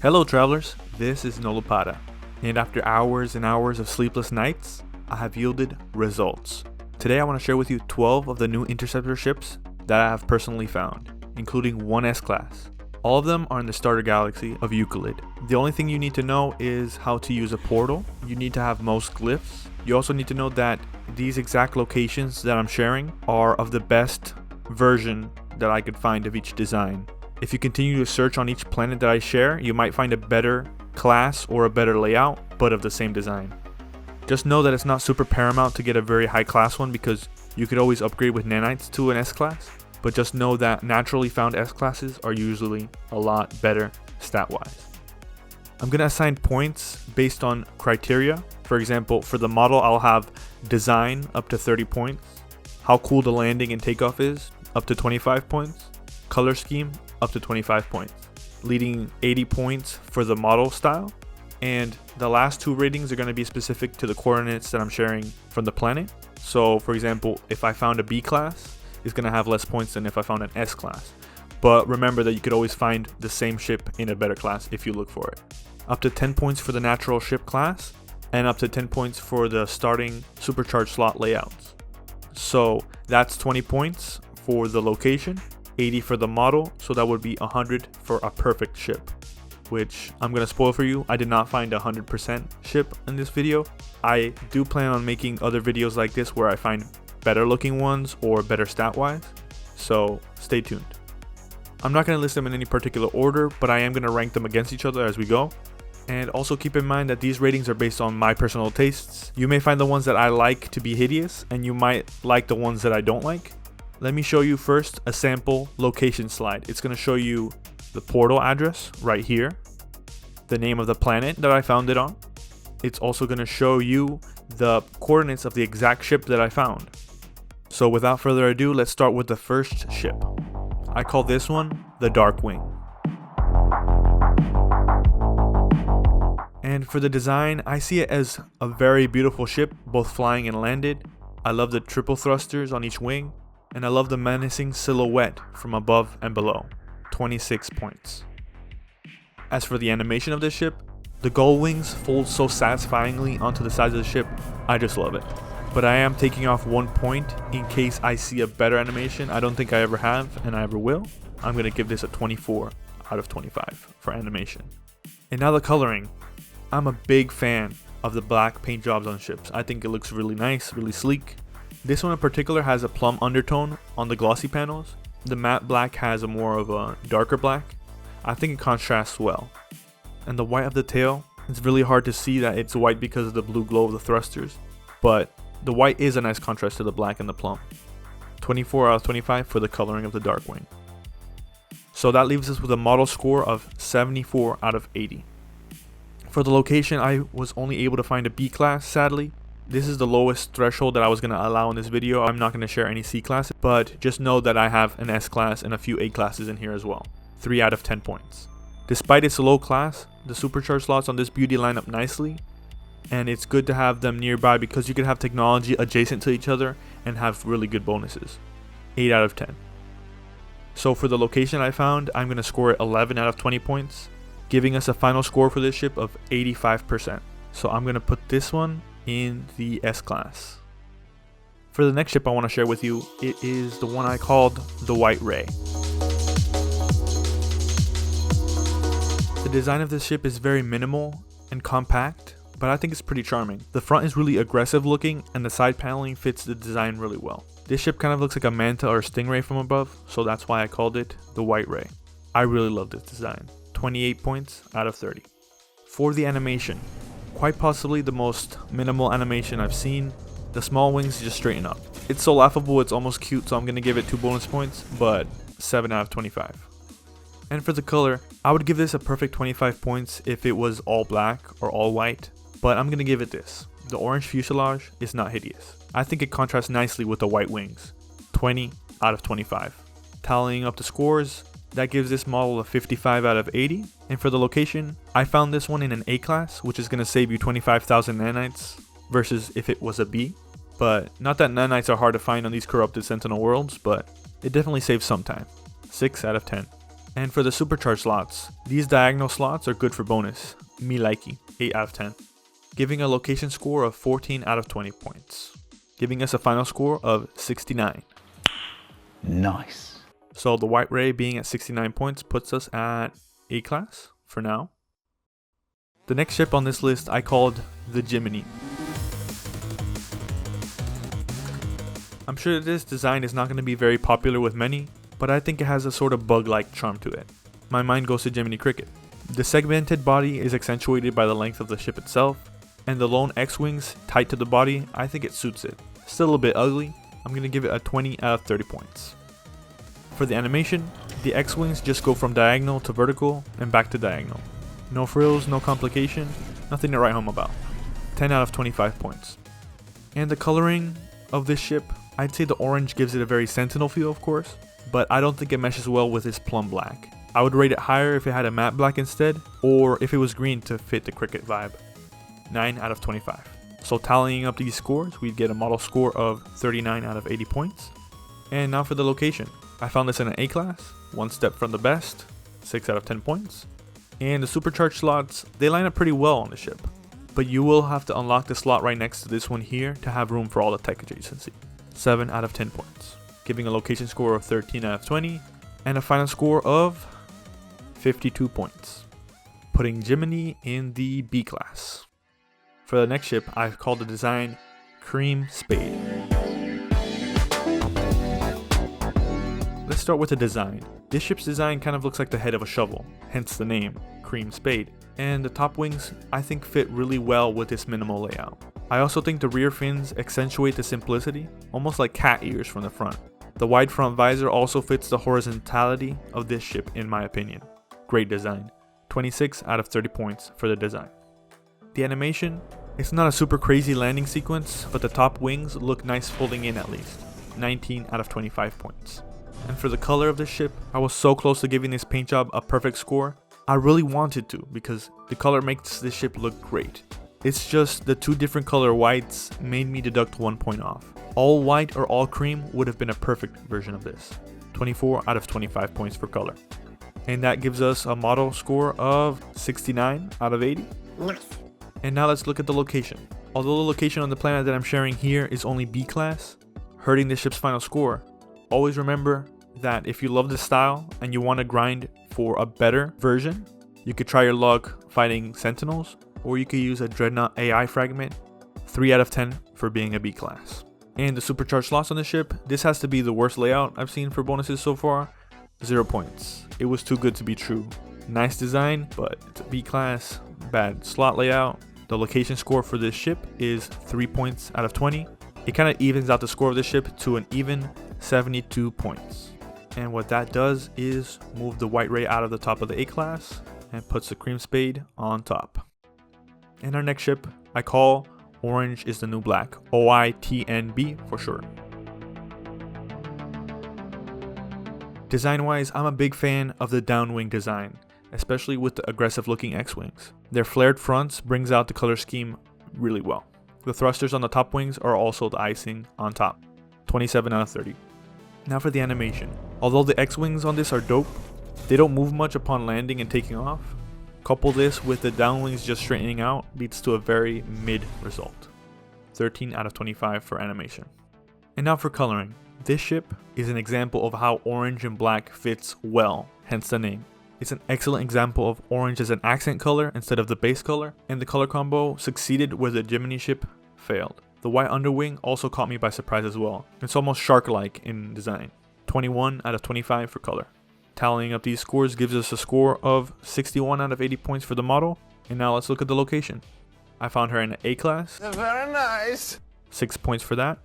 Hello travelers, this is Nolopada, and after hours and hours of sleepless nights, I have yielded results. Today I want to share with you 12 of the new Interceptor ships that I have personally found, including one S-Class. All of them are in the starter galaxy of Euclid. The only thing you need to know is how to use a portal. You need to have most glyphs. You also need to know that these exact locations that I'm sharing are of the best version that I could find of each design. If you continue to search on each planet that I share, you might find a better class or a better layout, but of the same design. Just know that it's not super paramount to get a very high class one because you could always upgrade with nanites to an S-Class, but just know that naturally found S-Classes are usually a lot better stat-wise. I'm going to assign points based on criteria. For example, for the model, I'll have design up to 30 points, how cool the landing and takeoff is up to 25 points, color scheme up to 25 points, leading 80 points for the model style, and the last two ratings are going to be specific to the coordinates that I'm sharing from the planet. So for example, if I found a B class, it's going to have less points than if I found an S class. But remember that you could always find the same ship in a better class if you look for it. Up to 10 points for the natural ship class, and up to 10 points for the starting supercharged slot layouts. So that's 20 points for the location, 80 for the model, so that would be 100 for a perfect ship, which I'm gonna spoil for you. I did not find a 100% ship in this video. I do plan on making other videos like this where I find better looking ones or better stat wise, so stay tuned. I'm not gonna list them in any particular order, but I am gonna rank them against each other as we go. And also keep in mind that these ratings are based on my personal tastes. You may find the ones that I like to be hideous, and you might like the ones that I don't like. Let me show you first a sample location slide. It's going to show you the portal address right here, the name of the planet that I found it on. It's also going to show you the coordinates of the exact ship that I found. So without further ado, let's start with the first ship. I call this one the DARKWING. And for the design, I see it as a very beautiful ship, both flying and landed. I love the triple thrusters on each wing. And I love the menacing silhouette from above and below, 26 points. As for the animation of this ship, the gull wings fold so satisfyingly onto the sides of the ship, I just love it. But I am taking off 1 point in case I see a better animation. I don't think I ever have, and I ever will. I'm going to give this a 24 out of 25 for animation. And now the coloring. I'm a big fan of the black paint jobs on ships. I think it looks really nice, really sleek. This one in particular has a plum undertone on the glossy panels. The matte black has a more of a darker black. I think it contrasts well. And the white of the tail, it's really hard to see that it's white because of the blue glow of the thrusters, but the white is a nice contrast to the black and the plum. 24 out of 25 for the coloring of the DARKWING. So that leaves us with a model score of 74 out of 80. For the location, I was only able to find a B class, sadly. This is the lowest threshold that I was going to allow in this video. I'm not going to share any C classes, but just know that I have an S class and a few A classes in here as well. 3 out of 10 points. Despite its low class, the supercharged slots on this beauty line up nicely, and it's good to have them nearby because you can have technology adjacent to each other and have really good bonuses. 8 out of 10. So for the location I found, I'm going to score it 11 out of 20 points, giving us a final score for this ship of 85%. So I'm going to put this one in the S class. For the next ship I want to share with you, it is the one I called the WHITERAY. The design of this ship is very minimal and compact, but I think it's pretty charming. The front is really aggressive looking and the side paneling fits the design really well. This ship kind of looks like a manta or a stingray from above, so that's why I called it the WHITERAY. I really love this design. 28 points out of 30. For the animation, quite possibly the most minimal animation I've seen. The small wings just straighten up. It's so laughable, it's almost cute, so I'm going to give it 2 bonus points, but 7 out of 25. And for the color, I would give this a perfect 25 points if it was all black or all white, but I'm going to give it this. The orange fuselage is not hideous. I think it contrasts nicely with the white wings. 20 out of 25. Tallying up the scores, that gives this model a 55 out of 80. And for the location, I found this one in an A class, which is going to save you 25,000 nanites versus if it was a B. But not that nanites are hard to find on these corrupted Sentinel worlds, but it definitely saves some time. 6 out of 10. And for the supercharged slots, these diagonal slots are good for bonus. Me likey, 8 out of 10. Giving a location score of 14 out of 20 points. Giving us a final score of 69. Nice. So the WHITERAY being at 69 points puts us at A class for now. The next ship on this list I called the JIMINY. I'm sure this design is not going to be very popular with many, but I think it has a sort of bug-like charm to it. My mind goes to Jiminy Cricket. The segmented body is accentuated by the length of the ship itself, and the lone X-wings tight to the body, I think it suits it. Still a bit ugly, I'm going to give it a 20 out of 30 points. For the animation, the X-wings just go from diagonal to vertical and back to diagonal. No frills, no complication, nothing to write home about. 10 out of 25 points. And the coloring of this ship, I'd say the orange gives it a very Sentinel feel, of course, but I don't think it meshes well with this plum black. I would rate it higher if it had a matte black instead, or if it was green to fit the Cricket vibe. 9 out of 25. So tallying up these scores, we'd get a model score of 39 out of 80 points. And now for the location. I found this in an A class, one step from the best, 6 out of 10 points. And the supercharged slots, they line up pretty well on the ship, but you will have to unlock the slot right next to this one here to have room for all the tech adjacency. 7 out of 10 points, giving a location score of 13 out of 20, and a final score of 52 points, putting Jiminy in the B class. For the next ship, I've called the design Cream Spade. Let's start with the design. This ship's design kind of looks like the head of a shovel, hence the name, Cream Spade. And the top wings, I think, fit really well with this minimal layout. I also think the rear fins accentuate the simplicity, almost like cat ears from the front. The wide front visor also fits the horizontality of this ship in my opinion. Great design. 26 out of 30 points for the design. The animation, it's not a super crazy landing sequence, but the top wings look nice folding in at least. 19 out of 25 points. And for the color of this ship, I was so close to giving this paint job a perfect score. I really wanted to because the color makes this ship look great. It's just the two different color whites made me deduct 1 point off. All white or all cream would have been a perfect version of this. 24 out of 25 points for color. And that gives us a model score of 69 out of 80. Nice. And now let's look at the location. Although the location on the planet that I'm sharing here is only B class, hurting this ship's final score, always remember that if you love this style and you want to grind for a better version, you could try your luck fighting Sentinels, or you could use a Dreadnought AI fragment. 3 out of 10 for being a B class. And the supercharged slots on the ship, this has to be the worst layout I've seen for bonuses so far. 0 points. It was too good to be true. Nice design, but it's a B class, bad slot layout. The location score for this ship is 3 points out of 20. It kind of evens out the score of this ship to an even 72 points. And what that does is move the WHITERAY out of the top of the A class and puts the Cream Spade on top. And our next ship I call Orange is the New Black, O.I.T.N.B for short. Design wise, I'm a big fan of the downwing design, especially with the aggressive looking X-wings. Their flared fronts brings out the color scheme really well. The thrusters on the top wings are also the icing on top. 27 out of 30. Now for the animation. Although the X-wings on this are dope, they don't move much upon landing and taking off. Couple this with the downwings just straightening out leads to a very mid result. 13 out of 25 for animation. And now for coloring. This ship is an example of how orange and black fits well, hence the name. It's an excellent example of orange as an accent color instead of the base color, and the color combo succeeded where the Jiminy ship failed. The white underwing also caught me by surprise as well. It's almost shark-like in design. 21 out of 25 for color. Tallying up these scores gives us a score of 61 out of 80 points for the model. And now let's look at the location. I found her in an A class. Very nice. 6 points for that.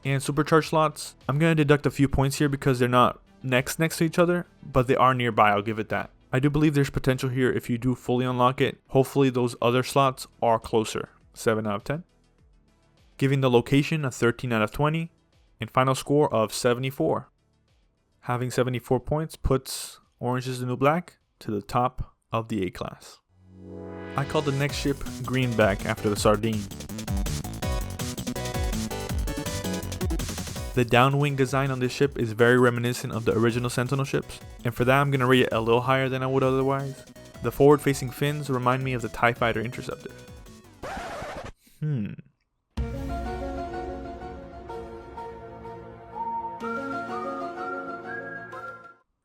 And supercharged slots, I'm going to deduct a few points here because they're not next to each other, but they are nearby, I'll give it that. I do believe there's potential here if you do fully unlock it. Hopefully those other slots are closer. 7 out of 10. Giving the location a 13 out of 20. And final score of 74. Having 74 points puts Orange is the New Black to the top of the A class. I call the next ship Greenback after the sardine. The downwing design on this ship is very reminiscent of the original Sentinel ships, and for that I'm going to rate it a little higher than I would otherwise. The forward facing fins remind me of the TIE Fighter Interceptor.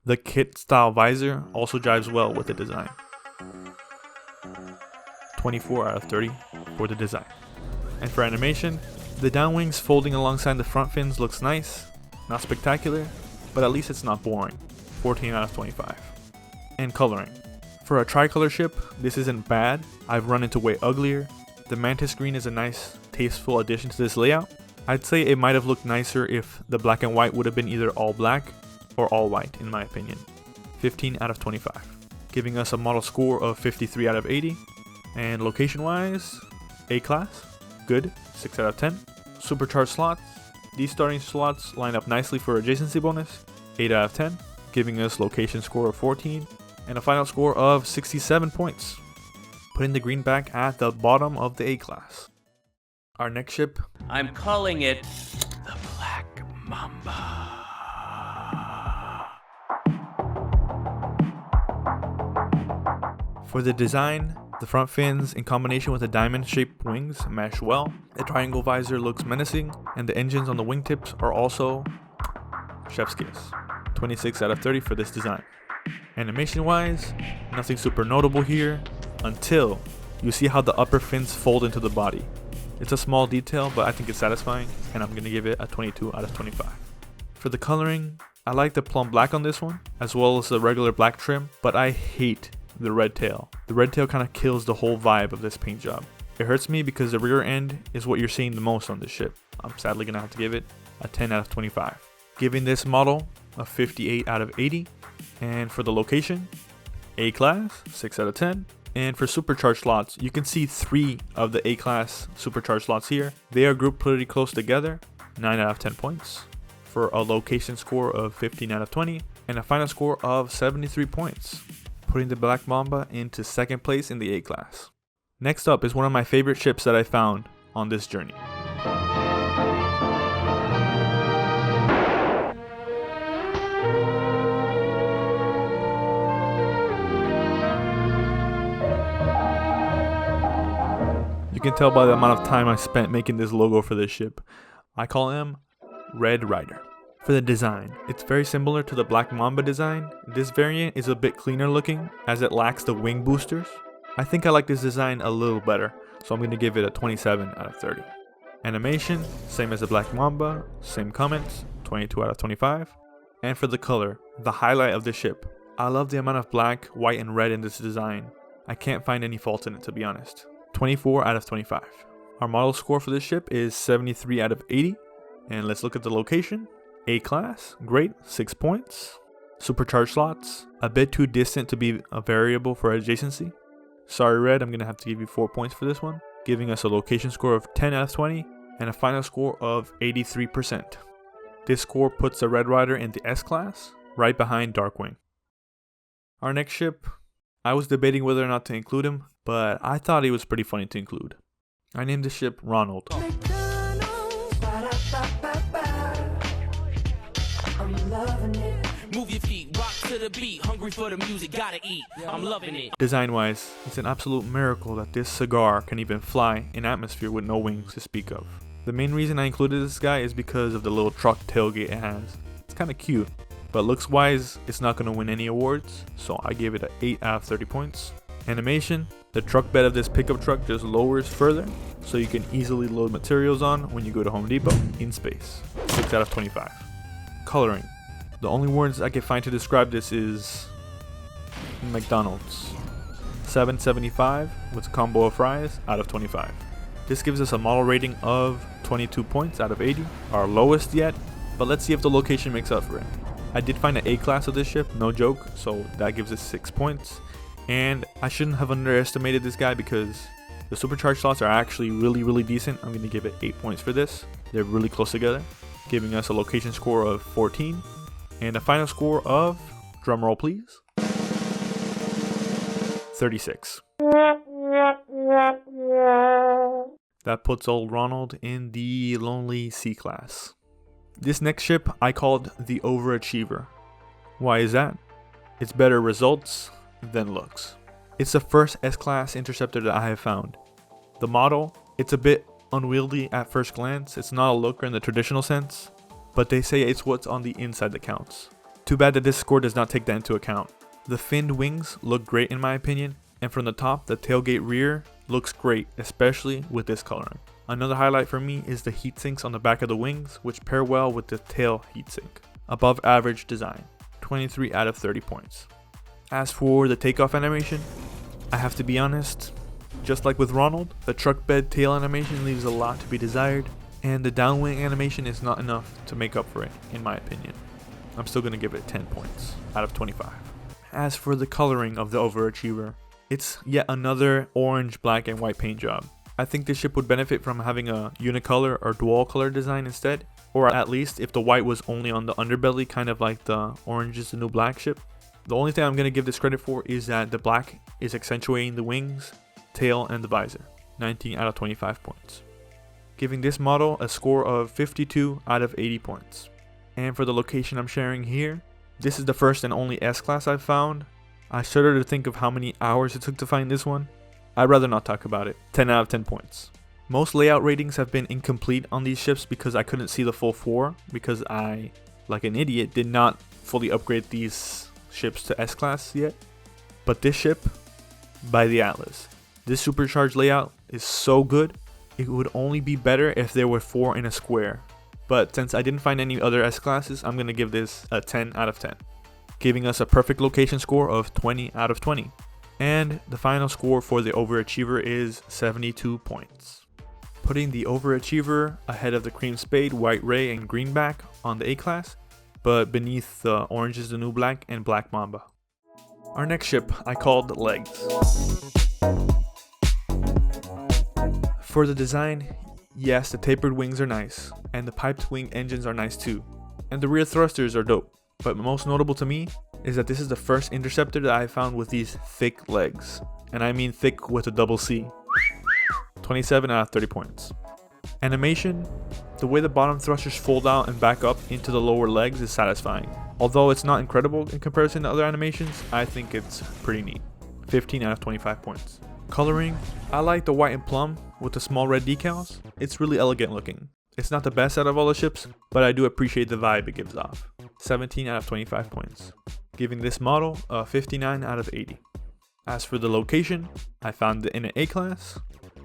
The kit style visor also jives well with the design. 24 out of 30 for the design. And for animation, the downwings folding alongside the front fins looks nice, not spectacular, but at least it's not boring. 14 out of 25. And coloring. For a tricolor ship, this isn't bad. I've run into way uglier. The mantis green is a nice, tasteful addition to this layout. I'd say it might have looked nicer if the black and white would have been either all black or all white in my opinion. 15 out of 25. Giving us a model score of 53 out of 80. And location wise, A class, good, 6 out of 10. Supercharged slots, these starting slots line up nicely for adjacency bonus, 8 out of 10. Giving us location score of 14. And a final score of 67 points. Putting the greenback at the bottom of the A class. Our next ship, I'm calling it the Black Mamba. For the design, the front fins in combination with the diamond shaped wings mesh well. The triangle visor looks menacing, and the engines on the wingtips are also chef's kiss. 26 out of 30 for this design. Animation wise, nothing super notable here until you see how the upper fins fold into the body. It's a small detail, but I think it's satisfying, and I'm going to give it a 22 out of 25. For the coloring, I like the plum black on this one, as well as the regular black trim, but I hate the red tail. The red tail kind of kills the whole vibe of this paint job. It hurts me because the rear end is what you're seeing the most on this ship. I'm sadly going to have to give it a 10 out of 25. Giving this model a 58 out of 80. And for the location, A class, 6 out of 10. And for supercharged slots, you can see 3 of the A class supercharged slots here. They are grouped pretty close together, 9 out of 10 points. For a location score of 15 out of 20. And a final score of 73 points. Putting the Black Mamba into second place in the A class. Next up is one of my favorite ships that I found on this journey. You can tell by the amount of time I spent making this logo for this ship. I call him Red Ryder. For the design, it's very similar to the Black Mamba design. This variant is a bit cleaner looking as it lacks the wing boosters. I think I like this design a little better, so I'm going to give it a 27 out of 30. Animation, same as the Black Mamba, same comments, 22 out of 25. And for the color, the highlight of the ship. I love the amount of black, white, and red in this design. I can't find any faults in it, to be honest. 24 out of 25. Our model score for this ship is 73 out of 80. And let's look at the location. A class, great, 6 points. Supercharged slots, a bit too distant to be a variable for adjacency. Sorry Red, I'm going to have to give you 4 points for this one. Giving us a location score of 10 out of 20 and a final score of 83%. This score puts the Red Ryder in the S class, right behind Darkwing. Our next ship, I was debating whether or not to include him, but I thought he was pretty funny to include. I named the ship Ronald. Move your feet, rock to the beat, hungry for the music, gotta eat. I'm loving it. Design wise, it's an absolute miracle that this cigar can even fly in atmosphere with no wings to speak of. The main reason I included this guy is because of the little truck tailgate it has. It's kind of cute, but looks wise, it's not going to win any awards, so I gave it an 8 out of 30 points. Animation, the truck bed of this pickup truck just lowers further, so you can easily load materials on when you go to Home Depot in space. 6 out of 25. Coloring. The only words I can find to describe this is McDonald's. 7.75 with a combo of fries out of 25. This gives us a model rating of 22 points out of 80, our lowest yet, but let's see if the location makes up for it. I did find an A class of this ship, no joke, so that gives us 6 points. And I shouldn't have underestimated this guy because the supercharged slots are actually really decent. I'm going to give it 8 points for this. They're really close together, giving us a location score of 14 and a final score of, drumroll please, 36. That puts old Ronald in the lonely C class. This next ship I called the Overachiever. Why is that? It's better results than looks. It's the first S-Class interceptor that I have found. The model, it's a bit unwieldy at first glance. It's not a looker in the traditional sense, but they say it's what's on the inside that counts. Too bad that this score does not take that into account. The finned wings look great in my opinion, and from the top, the tailgate rear looks great, especially with this coloring. Another highlight for me is the heat sinks on the back of the wings, which pair well with the tail heatsink. Above average design, 23 out of 30 points. As for the takeoff animation, I have to be honest, just like with Ronald, the truck bed tail animation leaves a lot to be desired, and the downwing animation is not enough to make up for it, in my opinion. I'm still going to give it 10 points out of 25. As for the coloring of the Overachiever, it's yet another orange, black, and white paint job. I think this ship would benefit from having a unicolor or dual color design instead, or at least if the white was only on the underbelly, kind of like the Orange is the New Black ship. The only thing I'm going to give this credit for is that the black is accentuating the wings, tail, and the visor. 19 out of 25 points. Giving this model a score of 52 out of 80 points. And for the location I'm sharing here, this is the first and only S-Class I've found. I shudder to think of how many hours it took to find this one. I'd rather not talk about it. 10 out of 10 points. Most layout ratings have been incomplete on these ships because I couldn't see the full 4 because I, like an idiot, did not fully upgrade these ships to S-Class yet. But this ship, by the Atlas, this supercharged layout is so good, it would only be better if there were 4 in a square. But since I didn't find any other S-Classes, I'm going to give this a 10 out of 10. Giving us a perfect location score of 20 out of 20. And the final score for the Overachiever is 72 points. Putting the Overachiever ahead of the Cream Spade, WHITERAY, and Greenback on the A-Class, but beneath the Orange is the New Black and Black Mamba. Our next ship I called Legs. For the design, yes, the tapered wings are nice, and the piped wing engines are nice too, and the rear thrusters are dope. But most notable to me is that this is the first interceptor that I found with these thick legs. And I mean thick with a double C. 27 out of 30 points. Animation, the way the bottom thrusters fold out and back up into the lower legs is satisfying. Although it's not incredible in comparison to other animations, I think it's pretty neat. 15 out of 25 points. Coloring, I like the white and plum with the small red decals. It's really elegant looking. It's not the best out of all the ships, but I do appreciate the vibe it gives off. 17 out of 25 points. Giving this model a 59 out of 80. As for the location, I found it in an A-Class,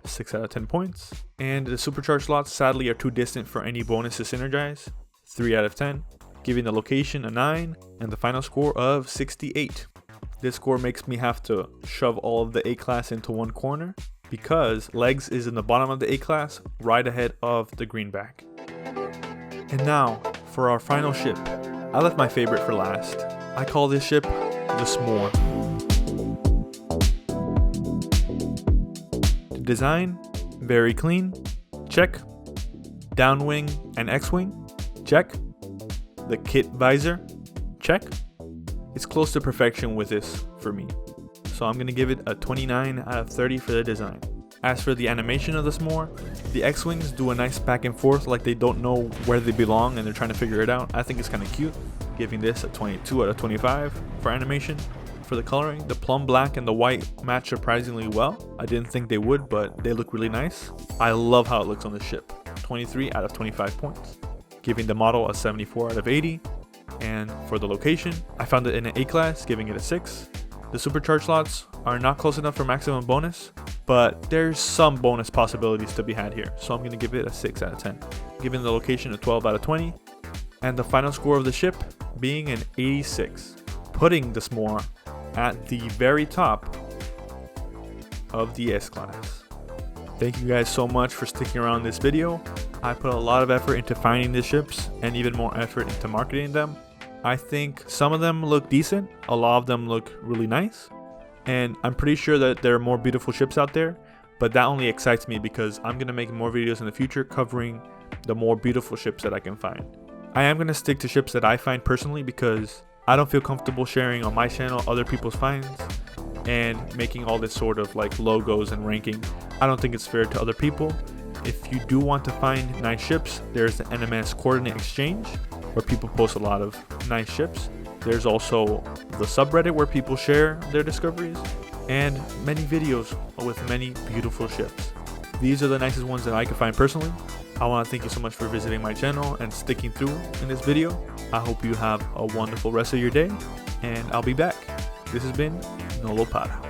6 out of 10 points. And the supercharged slots sadly are too distant for any bonus to synergize, 3 out of 10. Giving the location a 9 and the final score of 68. This score makes me have to shove all of the A-Class into one corner, because Legs is in the bottom of the A-Class, right ahead of the Greenback. And now, for our final ship. I left my favorite for last. I call this ship the SMORE. The design, very clean, check. Downwing and X-wing, check. The kit visor, check. It's close to perfection with this for me. So I'm going to give it a 29 out of 30 for the design. As for the animation of the SMORE, the X-Wings do a nice back and forth like they don't know where they belong and they're trying to figure it out. I think it's kind of cute, giving this a 22 out of 25 for animation. For the coloring, the plum black and the white match surprisingly well. I didn't think they would, but they look really nice. I love how it looks on the ship. 23 out of 25 points. Giving the model a 74 out of 80. And for the location, I found it in an A-Class, giving it a 6. The supercharged slots are not close enough for maximum bonus, but there's some bonus possibilities to be had here, so I'm going to give it a 6 out of 10. Giving the location a 12 out of 20, and the final score of the ship being an 86, putting the SMORE at the very top of the S-Class. Thank you guys so much for sticking around this video. I put a lot of effort into finding these ships and even more effort into marketing them. I think some of them look decent, a lot of them look really nice, and I'm pretty sure that there are more beautiful ships out there, but that only excites me because I'm going to make more videos in the future covering the more beautiful ships that I can find. I am going to stick to ships that I find personally because I don't feel comfortable sharing on my channel other people's finds and making all this sort of like logos and ranking. I don't think it's fair to other people, If you do want to find nice ships, there's the NMS Coordinate Exchange, where people post a lot of nice ships. There's also the subreddit where people share their discoveries, and many videos with many beautiful ships. These are the nicest ones that I could find personally. I want to thank you so much for visiting my channel and sticking through in this video. I hope you have a wonderful rest of your day, and I'll be back. This has been Nolopada.